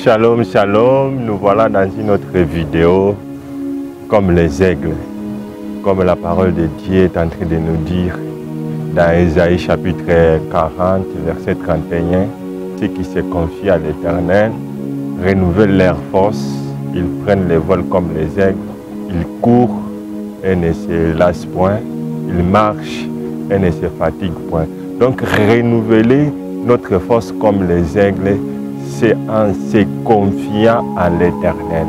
Shalom, shalom, nous voilà dans une autre vidéo comme les aigles, comme la parole de Dieu est en train de nous dire dans Ésaïe chapitre 40, verset 31, ceux qui se confient à l'Éternel renouvellent leur force, ils prennent le vol comme les aigles, ils courent et ne se lassent point, ils marchent et ne se fatiguent point. Donc renouveler notre force comme les aigles, c'est en se confiant à l'Éternel.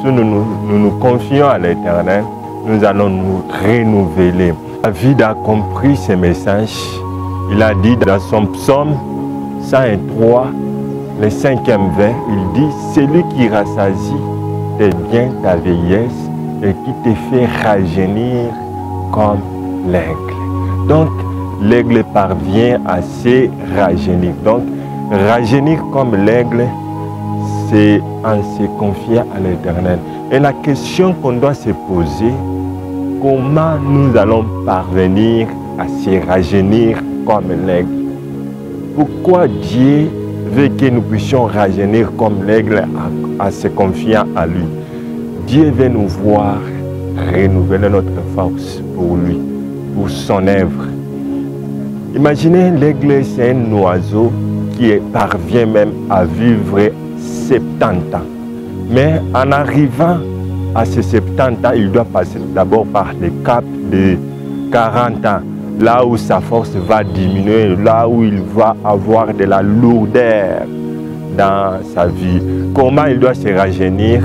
Si nous confions à l'Éternel, nous allons nous renouveler. David a compris ce message. Il a dit dans son psaume 103, le 5e vers, il dit « Celui qui rassasie tes biens, ta vieillesse, et qui te fait rajeunir comme l'aigle. » Donc, l'aigle parvient à se rajeunir. Donc, rajeunir comme l'aigle, c'est en se confiant à l'Éternel. Et la question qu'on doit se poser, comment nous allons parvenir à se rajeunir comme l'aigle? Pourquoi Dieu veut que nous puissions rajeunir comme l'aigle en se confiant à lui? Dieu veut nous voir renouveler notre force pour lui, pour son œuvre. Imaginez l'aigle, c'est un oiseau qui parvient même à vivre 70 ans. Mais en arrivant à ces 70 ans, il doit passer d'abord par le cap de 40 ans, là où sa force va diminuer, là où il va avoir de la lourdeur dans sa vie. Comment il doit se rajeunir?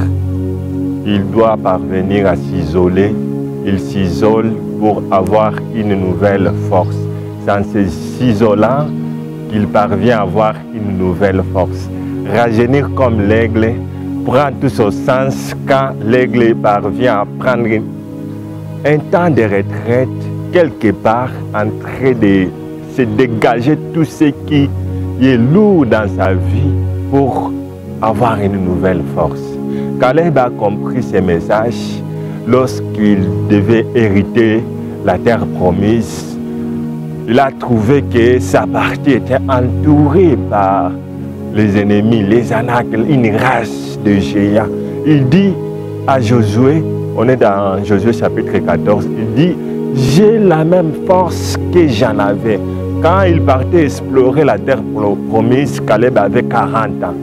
Il doit parvenir à s'isoler. Il s'isole pour avoir une nouvelle force. C'est en s'isolant qu'il parvient à avoir une nouvelle force. Rajeunir comme l'aigle prend tout son sens quand l'aigle parvient à prendre un temps de retraite quelque part en train de se dégager tout ce qui est lourd dans sa vie pour avoir une nouvelle force. Caleb a compris ce message lorsqu'il devait hériter la terre promise. Il a trouvé que sa partie était entourée par les ennemis, les Anak, une race de géants. Il dit à Josué, on est dans Josué chapitre 14, il dit « J'ai la même force que j'en avais ». Quand il partait explorer la terre promise, Caleb avait 40 ans.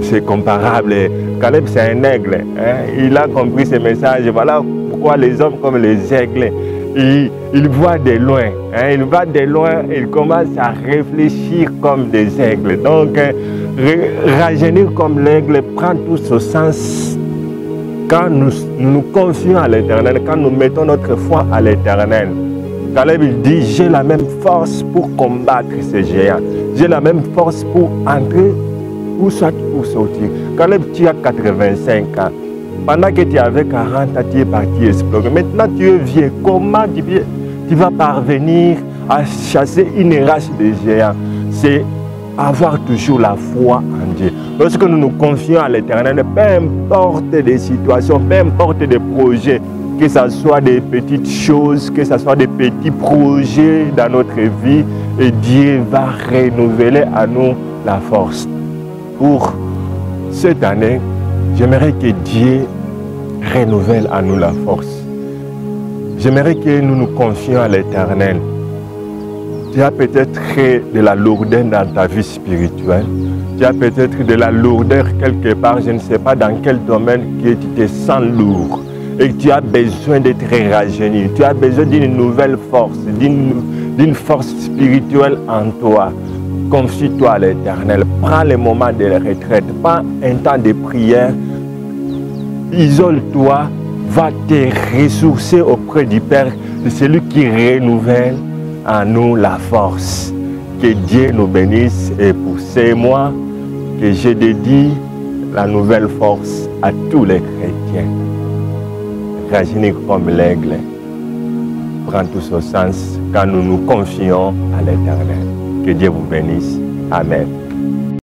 C'est comparable. Caleb, c'est un aigle. Hein? Il a compris ce message. Voilà pourquoi les hommes comme les aigles, il voit de loin, hein, il va de loin, il commence à réfléchir comme des aigles. Donc, rajeunir comme l'aigle prend tout ce sens quand nous nous confions à l'Éternel, quand nous mettons notre foi à l'Éternel. Caleb, il dit, j'ai la même force pour combattre ces géants. J'ai la même force pour entrer ou soit pour sortir. Caleb, tu as 85 ans. Pendant que tu avais 40 ans, tu es parti explorer. Maintenant, tu es vieux. Comment tu vas parvenir à chasser une race de géants? C'est avoir toujours la foi en Dieu. Lorsque nous nous confions à l'Éternel, peu importe les situations, peu importe les projets, que ce soit des petites choses, que ce soit des petits projets dans notre vie, et Dieu va renouveler à nous la force. Pour cette année, j'aimerais que Dieu renouvelle à nous la force. J'aimerais que nous nous confions à l'Éternel. Tu as peut-être de la lourdeur dans ta vie spirituelle. Tu as peut-être de la lourdeur quelque part, je ne sais pas dans quel domaine que tu te sens lourd. Et que tu as besoin d'être rajeuni. Tu as besoin d'une nouvelle force, d'une force spirituelle en toi. Confie-toi à l'Éternel. Prends le moment de la retraite. Prends un temps de prière. Isole-toi. Va te ressourcer auprès du Père. C'est celui qui renouvelle en nous la force. Que Dieu nous bénisse. Et pour ces mois, que je dédie la nouvelle force à tous les chrétiens. Rajeunir comme l'aigle prend tout son sens quand nous nous confions à l'Éternel. Que Dieu vous bénisse. Amen.